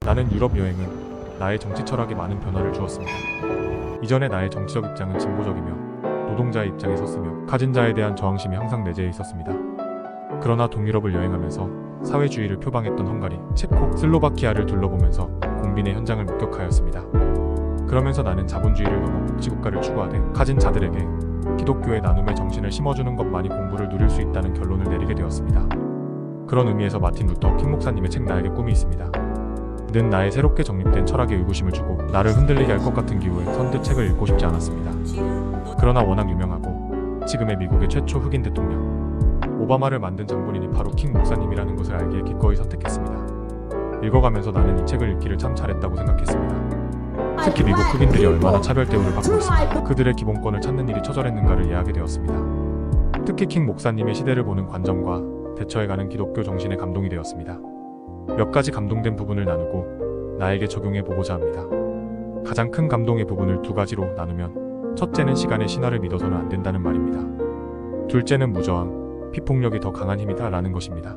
나는 유럽 여행은 나의 정치 철학에 많은 변화를 주었습니다. 이전에 나의 정치적 입장은 진보적이며 노동자의 입장에 섰으며 가진 자에 대한 저항심이 항상 내재해 있었습니다. 그러나 동유럽을 여행하면서 사회주의를 표방했던 헝가리, 체코, 슬로바키아를 둘러보면서 공빈의 현장을 목격하였습니다. 그러면서 나는 자본주의를 넘어 복지국가를 추구하되 가진 자들에게 기독교의 나눔의 정신을 심어주는 것만이 공부를 누릴 수 있다는 결론을 내리게 되었습니다. 그런 의미에서 마틴 루터 킹 목사님의 책 나에게 꿈이 있습니다. 는 나의 새롭게 정립된 철학에 의구심을 주고 나를 흔들리게 할 것 같은 기호에 선뜻 책을 읽고 싶지 않았습니다. 그러나 워낙 유명하고 지금의 미국의 최초 흑인 대통령 오바마를 만든 장본인이 바로 킹 목사님이라는 것을 알기에 기꺼이 선택했습니다. 읽어가면서 나는 이 책을 읽기를 참 잘했다고 생각했습니다. 특히 미국 흑인들이 얼마나 차별 대우를 받고 있으며 그들의 기본권을 찾는 일이 처절했는가를 이해하게 되었습니다. 특히 킹 목사님의 시대를 보는 관점과 대처해가는 기독교 정신에 감동이 되었습니다. 몇 가지 감동된 부분을 나누고 나에게 적용해 보고자 합니다. 가장 큰 감동의 부분을 두 가지로 나누면, 첫째는 시간의 신화를 믿어서는 안 된다는 말입니다. 둘째는 무저항, 피폭력이 더 강한 힘이다 라는 것입니다.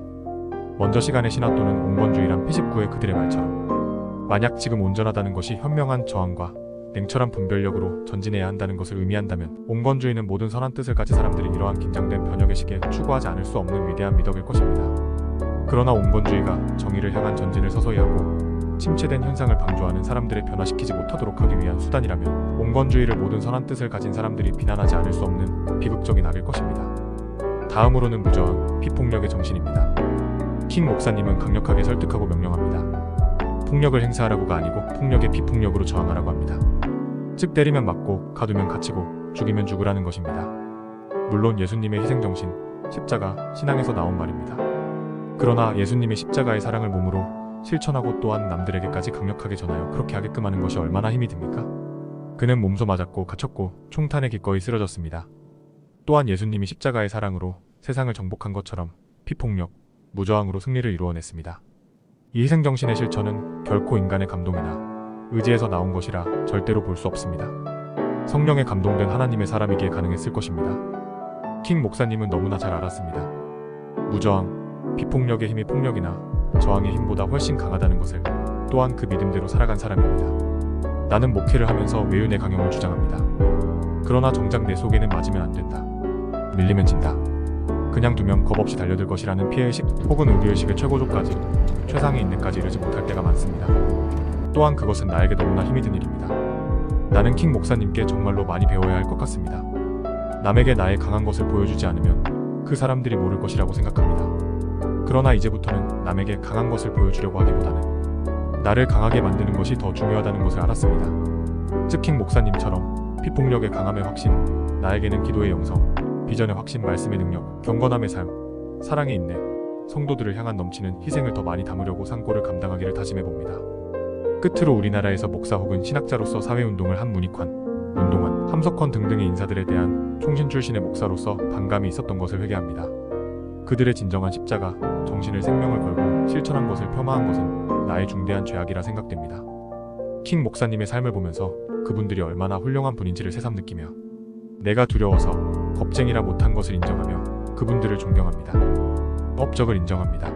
먼저 시간의 신화 또는 온건주의란 P19의 그들의 말처럼 만약 지금 온전하다는 것이 현명한 저항과 냉철한 분별력으로 전진해야 한다는 것을 의미한다면 온건주의는 모든 선한 뜻을 가진 사람들이 이러한 긴장된 변혁의 시기에 추구하지 않을 수 없는 위대한 미덕일 것입니다. 그러나 온건주의가 정의를 향한 전진을 서서히 하고 침체된 현상을 방조하는 사람들을 변화시키지 못하도록 하기 위한 수단이라면 온건주의를 모든 선한 뜻을 가진 사람들이 비난하지 않을 수 없는 비극적인 악일 것입니다. 다음으로는 무저항, 피폭력의 정신입니다. 킹 목사님은 강력하게 설득하고 명령합니다. 폭력을 행사하라고가 아니고 폭력의 비폭력으로 저항하라고 합니다. 즉 때리면 맞고 가두면 갇히고 죽이면 죽으라는 것입니다. 물론 예수님의 희생정신, 십자가, 신앙에서 나온 말입니다. 그러나 예수님의 십자가의 사랑을 몸으로 실천하고 또한 남들에게까지 강력하게 전하여 그렇게 하게끔 하는 것이 얼마나 힘이 듭니까? 그는 몸소 맞았고 갇혔고 총탄에 기꺼이 쓰러졌습니다. 또한 예수님이 십자가의 사랑으로 세상을 정복한 것처럼 피폭력, 무저항으로 승리를 이루어냈습니다. 이 희생정신의 실천은 결코 인간의 감동이나 의지에서 나온 것이라 절대로 볼 수 없습니다. 성령에 감동된 하나님의 사람이기에 가능했을 것입니다. 킹 목사님은 너무나 잘 알았습니다. 무저항, 비폭력의 힘이 폭력이나 저항의 힘보다 훨씬 강하다는 것을, 또한 그 믿음대로 살아간 사람입니다. 나는 목회를 하면서 외윤의 강형을 주장합니다. 그러나 정작 내 속에는 맞으면 안 된다. 밀리면 진다. 그냥 두면 겁없이 달려들 것이라는 피해의식 혹은 의리의식의 최고조까지, 최상의 인내까지 이르지 못할 때가 많습니다. 또한 그것은 나에게 너무나 힘이 든 일입니다. 나는 킹 목사님께 정말로 많이 배워야 할 것 같습니다. 남에게 나의 강한 것을 보여주지 않으면 그 사람들이 모를 것이라고 생각합니다. 그러나 이제부터는 남에게 강한 것을 보여주려고 하기보다는 나를 강하게 만드는 것이 더 중요하다는 것을 알았습니다. 즉 킹 목사님처럼 피폭력의 강함의 확신, 나에게는 기도의 영성, 비전의 확신, 말씀의 능력, 경건함의 삶, 사랑의 인내, 성도들을 향한 넘치는 희생을 더 많이 담으려고 상고를 감당하기를 다짐해봅니다. 끝으로 우리나라에서 목사 혹은 신학자로서 사회운동을 한 문익환, 문동환, 함석헌 등등의 인사들에 대한 총신 출신의 목사로서 반감이 있었던 것을 회개합니다. 그들의 진정한 십자가, 정신을 생명을 걸고 실천한 것을 폄하한 것은 나의 중대한 죄악이라 생각됩니다. 킹 목사님의 삶을 보면서 그분들이 얼마나 훌륭한 분인지를 새삼 느끼며 내가 두려워서 겁쟁이라 못한 것을 인정하며 그분들을 존경합니다. 업적을 인정합니다.